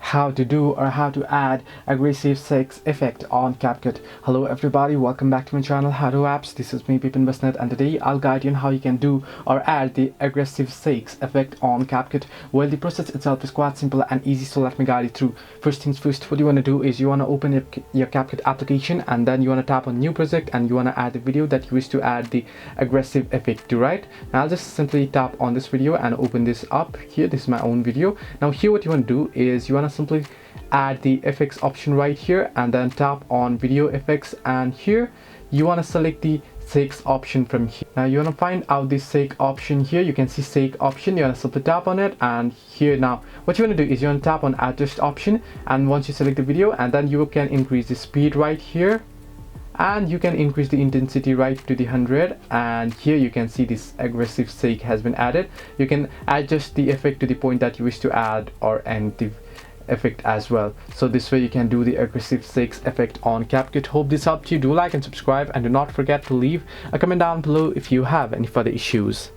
how to do or how to add aggressive sex effect on CapCut. Hello everybody, welcome back to my channel How to Apps. This is me Pipin Basnet, and today I'll guide you on how you can do or add the aggressive sex effect on CapCut. Well, the process itself is quite simple and easy, so let me guide you through. First things first, what you want to do is you want to open your CapCut application, and then you want to tap on new project and you want to add the video that you wish to add the aggressive effect to. Right now, I'll just simply tap on this video and open this up here. This is my own video. Now here what you want to do is you want to simply add the effects option right here, and then tap on video effects, and here you want to select the sex option from here. Now you want to find out the sex option here. You can see sex option, you want to simply tap on it, and here now what you want to do is you want to tap on adjust option, and once you select the video, and then you can increase the speed right here, and you can increase the intensity right to the 100, and here you can see this aggressive sex has been added. You can adjust the effect to the point that you wish to add or end the effect as well. So this way you can do the aggressive sex effect on CapCut. Hope this helped you. Do like and subscribe, and do not forget to leave a comment down below if you have any further issues.